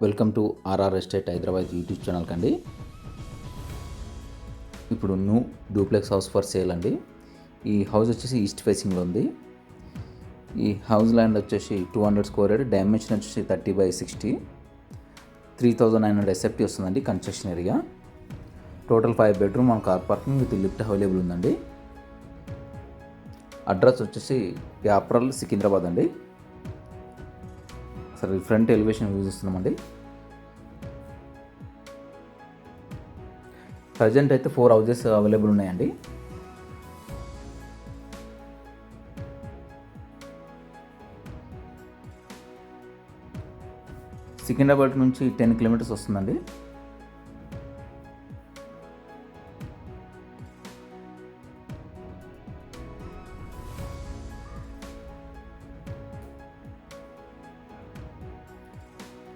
Welcome to R R estate Hyderabad YouTube channel కండి. ఇప్పుడు new duplex house for sale అండి. ఈ హౌస్ వచ్చేసి ఈస్ట్ ఫేసింగ్లో ఉంది. ఈ హౌస్ ల్యాండ్ వచ్చేసి 200 స్క్వేర్ యార్డ్, డైమెన్షన్ వచ్చేసి 30/60, 3900 ఎస్ఎఫ్టీ వస్తుందండి. Construction area, total 5 bedroom and car parking with lift available ఉందండి. అడ్రస్ వచ్చేసి యాప్రల్ సికింద్రాబాద్ అండి. సరే, ఫ్రంట్ ఎలివేషన్ యూజ్ చేస్తున్నామండి. ప్రజెంట్ అయితే 4 హౌజెస్ అవైలబుల్ ఉన్నాయండి. సికింద్రాబాద్ నుంచి 10 కిలోమీటర్స్ వస్తుందండి.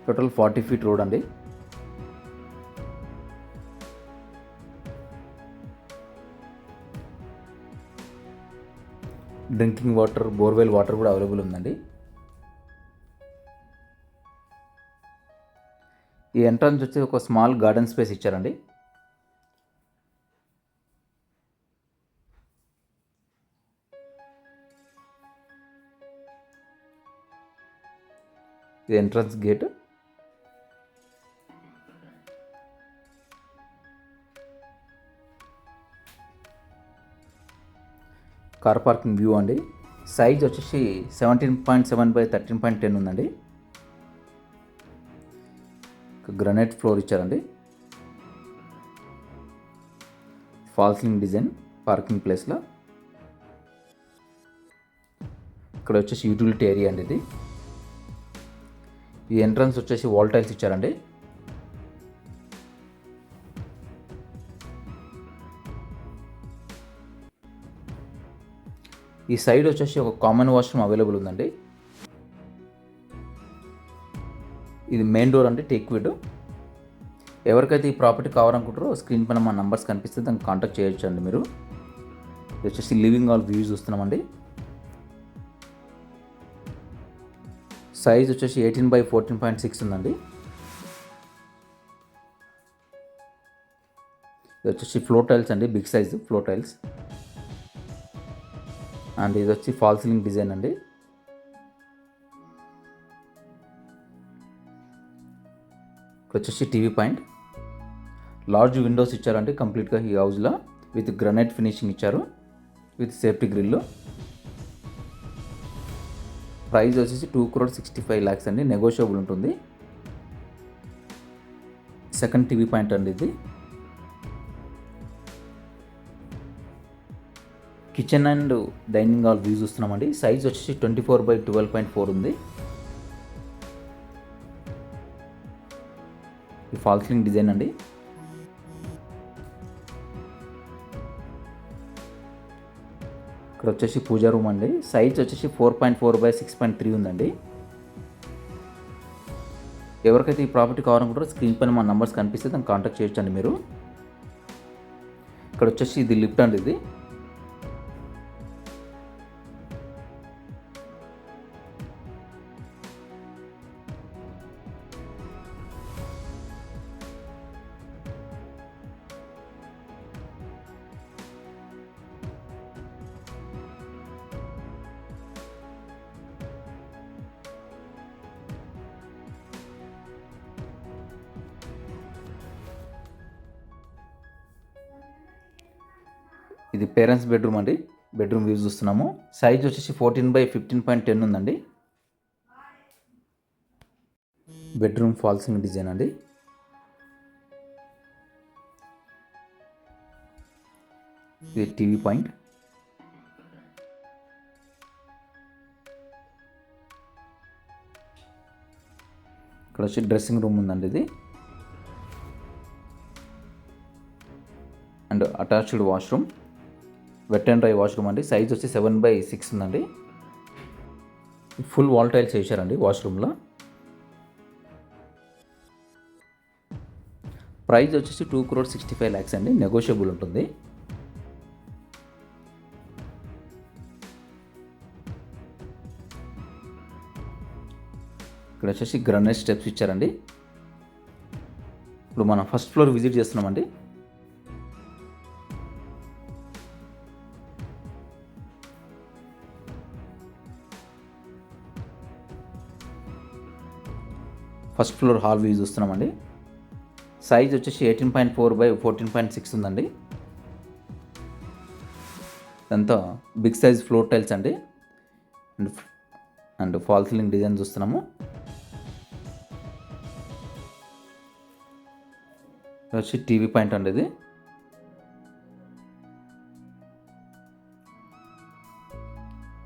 టోటల్ 40 ఫీట్ రోడ్ అండి. డ్రింకింగ్ వాటర్, బోర్వెల్ వాటర్ కూడా అవైలబుల్ ఉందండి. ఈ ఎంట్రన్స్ వచ్చి ఒక స్మాల్ గార్డెన్ స్పేస్ ఇచ్చారండి. ఇది entrance gate. Car parking view అండి. సైజ్ వచ్చేసి 17.7/13.10 ఉందండి. గ్రనైట్ ఫ్లోర్ ఇచ్చారండి. ఫాల్ సీలింగ్ డిజైన్ పార్కింగ్ ప్లేస్లో. ఇక్కడ వచ్చేసి యూటిలిటీ ఏరియా అండి ఇది. ఈ ఎంట్రన్స్ వచ్చేసి వాల్ టైల్స్ ఇచ్చారండి. ఈ సైడ్ వచ్చేసి ఒక కామన్ వాష్రూమ్ అవైలబుల్ ఉందండి. ఇది మెయిన్ డోర్ అండి, టేక్ వుడ్. ఎవరికైతే ఈ ప్రాపర్టీ కావాలనుకుంటారో స్క్రీన్ పైన మా నంబర్స్ కనిపిస్తే దాన్ని కాంటాక్ట్ చేయొచ్చు అండి మీరు. ఇది వచ్చేసి లివింగ్ హాల్ వ్యూ చూస్తున్నామండి. సైజ్ వచ్చేసి 18/14.6 ఉందండి. ఇది వచ్చేసి ఫ్లోర్ టైల్స్ అండి, big size floor tiles. And ఇది వచ్చి ఫాల్ సీలింగ్ డిజైన్ అండి. ఇక్కడ వచ్చేసి టీవీ పాయింట్. లార్జ్ విండోస్ ఇచ్చారండి కంప్లీట్గా ఈ హౌస్లో, విత్ గ్రనైట్ ఫినిషింగ్ ఇచ్చారు, విత్ సేఫ్టీ గ్రిల్. ప్రైస్ వచ్చేసి 2,65 lakhs అండి, నెగోషియబుల్ ఉంటుంది. సెకండ్ టీవీ పాయింట్ అండి ఇది. Kitchen and dining hall view చూస్తున్నామండి. సైజ్ వచ్చేసి 24/12.4 ఉంది. ఈ ఫాల్ సీలింగ్ డిజైన్ అండి. ఇక్కడ వచ్చేసి పూజా రూమ్ అండి. సైజ్ వచ్చేసి 4.4/6.3 ఉందండి. ఎవరికైతే ఈ ప్రాపర్టీ కావాలనుకుంటారో స్క్రీన్ పైన మా నంబర్స్ కనిపిస్తే దాన్ని కాంటాక్ట్ చేయొచ్చండి మీరు. ఇక్కడ వచ్చేసి ఇది లిఫ్ట్ అండి ఇది. ఇది పేరెంట్స్ బెడ్రూమ్ అండి. బెడ్రూమ్ వ్యూ చూస్తున్నాము. సైజ్ వచ్చేసి 14/15.10 ఉందండి. బెడ్రూమ్ ఫాల్ సీలింగ్ డిజైన్ అండి. ఇది టీవీ పాయింట్. ఇక్కడ వచ్చి డ్రెస్సింగ్ రూమ్ ఉందండి ఇది. And attached washroom, wet and dry washroom అండి. సైజ్ వచ్చి 7/6 ఉందండి. ఫుల్ వాల్ టైల్స్ వేసారండి వాష్రూమ్లో. ప్రైస్ వచ్చేసి 2,65 lakhs అండి, నెగోషియబుల్ ఉంటుంది. ఇక్కడ వచ్చేసి గ్రానైట్ స్టెప్స్ ఇచ్చారండి. ఇప్పుడు మనం ఫస్ట్ ఫ్లోర్ విజిట్ చేస్తున్నామండి. ఫస్ట్ ఫ్లోర్ హాల్ వ్యూ చూస్తున్నామండి. సైజ్ వచ్చేసి 18.4 by 14.6 ఉందండి. ఇదంతా బిగ్ సైజ్ ఫ్లోర్ టైల్స్ అండి. అండ్ ఫాల్ సీలింగ్ డిజైన్ చూస్తున్నాము. వచ్చి టీవీ పాయింట్ అండి. ఇది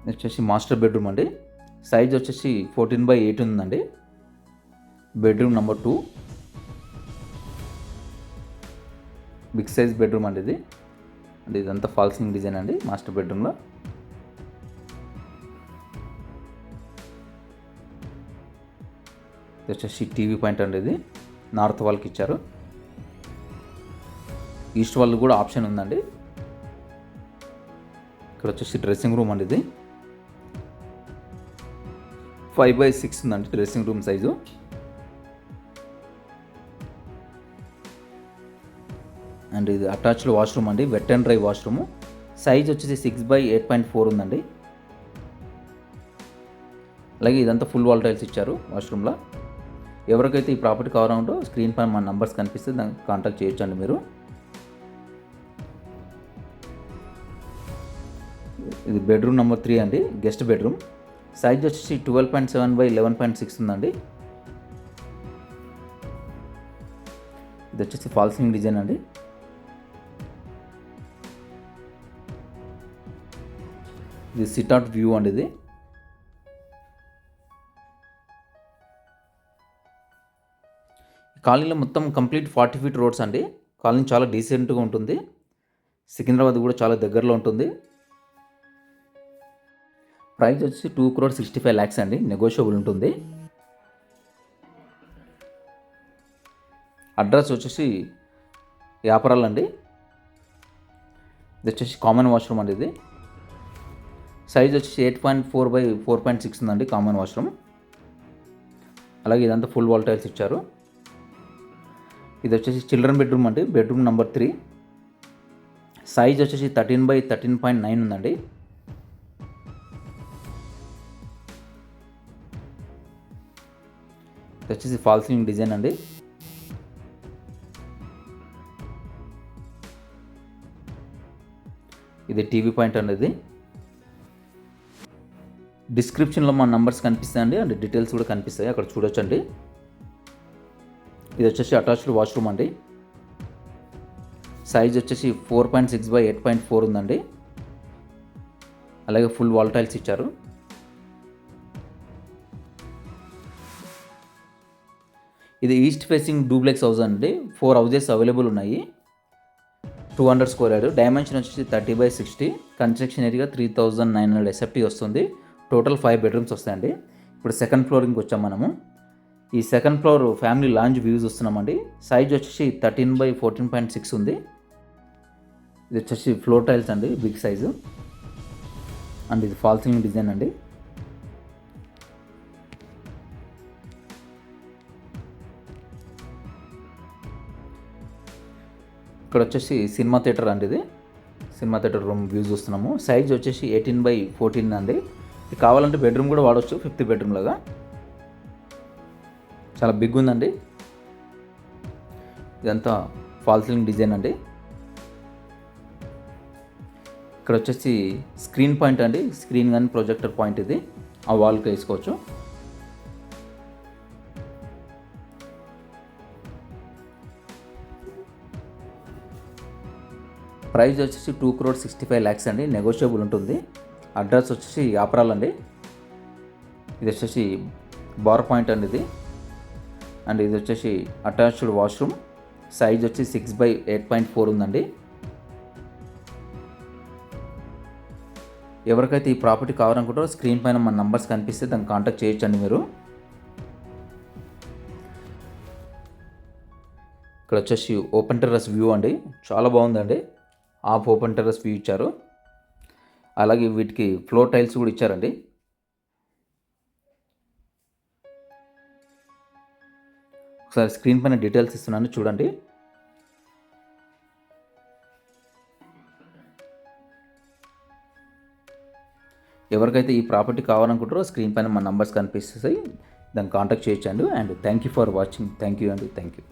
వచ్చేసి మాస్టర్ బెడ్రూమ్ అండి. సైజ్ వచ్చేసి 14/8 ఉందండి. Bedroom number 2. Big size bedroom అండి ఇది. అంటే ఇదంతా ఫాల్ సీలింగ్ డిజైన్ అండి మాస్టర్ బెడ్రూమ్లో. ఇది వచ్చేసి టీవీ పాయింట్ అండి. ఇది నార్త్ వాల్కి ఇచ్చారు. ఈస్ట్ వాల్ కూడా ఆప్షన్ ఉందండి. ఇక్కడ వచ్చేసి డ్రెస్సింగ్ రూమ్ అండి. ఇది 5/6 ఉందండి డ్రెస్సింగ్ రూమ్ సైజు. అండ్ ఇది అటాచ్డ్ వాష్రూమ్ అండి, wet and dry washroom. Size వచ్చేసి 6/8.4 ఉందండి. అలాగే ఇదంతా ఫుల్ వాల్ టైల్స్ ఇచ్చారు వాష్రూమ్లో. ఎవరికైతే ఈ ప్రాపర్టీ కావాలంటో స్క్రీన్ పైన మన నంబర్స్ కనిపిస్తే దానికి కాంటాక్ట్ చేయొచ్చండి మీరు. ఇది బెడ్రూమ్ నెంబర్ 3 అండి, గెస్ట్ బెడ్రూమ్. సైజ్ వచ్చేసి 12.7/11.6 ఉందండి. ఇది వచ్చేసి ఫాల్ సీలింగ్ డిజైన్ అండి. ఇది సిట్ అవుట్ వ్యూ అండి. ఇది కాలనీలో మొత్తం కంప్లీట్ 40 feet రోడ్స్ అండి. కాలనీ చాలా డీసెంట్గా ఉంటుంది. సికింద్రాబాద్ కూడా చాలా దగ్గరలో ఉంటుంది. ప్రైస్ వచ్చి 2,65 lakhs అండి, నెగోషియబుల్ ఉంటుంది. అడ్రస్ వచ్చేసి యాపరాల్ అండి. ఇది వచ్చేసి కామన్ వాష్రూమ్ అండి. ఇది సైజ్ వచ్చేసి 8.4/4.6 ఉందండి కామన్ వాష్రూమ్. అలాగే ఇదంతా ఫుల్ వాల్ టైల్స్ ఇచ్చారు. ఇది వచ్చేసి చిల్డ్రన్ బెడ్రూమ్ అండి, బెడ్రూమ్ నెంబర్ 3. సైజ్ వచ్చేసి 13/13.9 ఉందండి. ఇది వచ్చేసి ఫాల్ సీలింగ్ డిజైన్ అండి. ఇది టీవీ పాయింట్ అండి. ఇది డిస్క్రిప్షన్లో మా నంబర్స్ కనిపిస్తాయండి, అండ్ డీటెయిల్స్ కూడా కనిపిస్తాయి, అక్కడ చూడొచ్చండి. ఇది వచ్చేసి అటాచ్డ్ వాష్రూమ్ అండి. సైజ్ వచ్చేసి 4.6/8.4 ఉందండి. అలాగే ఫుల్ వాల్ టైల్స్ ఇచ్చారు. ఇది ఈస్ట్ ఫేసింగ్ డూప్లెక్స్ హౌస్ అండి. 4 houses అవైలబుల్ ఉన్నాయి. 200 square yard. డైమెన్షన్ వచ్చేసి 30/60. కన్స్ట్రక్షన్ ఏరియా 3,900 SFT వస్తుంది. టోటల్ 5 bedrooms వస్తాయండి. ఇప్పుడు సెకండ్ ఫ్లోరింగ్కి వచ్చాం మనము. ఈ second floor family lounge views వస్తున్నామండి. సైజ్ వచ్చేసి 13/14.6 ఉంది. ఇది వచ్చేసి ఫ్లోర్ టైల్స్ అండి, బిగ్ సైజు. అండ్ ఇది ఫాల్ సీలింగ్ డిజైన్ అండి. ఇక్కడ వచ్చేసి సినిమా థియేటర్ అండి. ఇది సినిమా థియేటర్ రూమ్ వ్యూస్ చూస్తున్నాము. సైజ్ వచ్చేసి 18/14 అండి. ఇది కావాలంటే బెడ్రూమ్ కూడా వాడవచ్చు, 5th bedroom లాగా. చాలా బిగ్ ఉందండి. ఇదంతా ఫాల్ సీలింగ్ డిజైన్ అండి. ఇక్కడ వచ్చేసి స్క్రీన్ పాయింట్ అండి, స్క్రీన్ కానీ ప్రొజెక్టర్ పాయింట్. ఇది ఆ వాల్కి వేసుకోవచ్చు. ప్రైస్ వచ్చేసి 2,65 lakhs అండి, నెగోషియబుల్ ఉంటుంది. అడ్రస్ వచ్చేసి యాపరాల్ అండి. ఇది వచ్చేసి బార్ పాయింట్ అండి. ఇది అండ్ ఇది వచ్చేసి అటాచ్డ్ వాష్రూమ్. సైజ్ వచ్చి 6/8.4 ఉందండి. ఎవరికైతే ఈ ప్రాపర్టీ కావాలనుకుంటారో స్క్రీన్ పైన మన నంబర్స్ కనిపిస్తే దాన్ని కాంటాక్ట్ చేయొచ్చండి మీరు. ఇక్కడ వచ్చేసి ఓపెన్ టెర్రస్ వ్యూ అండి, చాలా బాగుందండి. హాఫ్ ఓపెన్ టెర్రస్ వ్యూ ఇచ్చారు. అలాగే వీటికి ఫ్లోర్ టైల్స్ కూడా ఇచ్చారండి. ఒకసారి స్క్రీన్ పైన డీటెయిల్స్ ఇస్తున్నాను చూడండి. ఎవరికైతే ఈ ప్రాపర్టీ కావాలనుకుంటారో స్క్రీన్ పైన మా నంబర్స్ కనిపిస్తాయి, దాన్ని కాంటాక్ట్ చేయొచ్చండి. And thank you for watching. Thank you అండి. Thank you.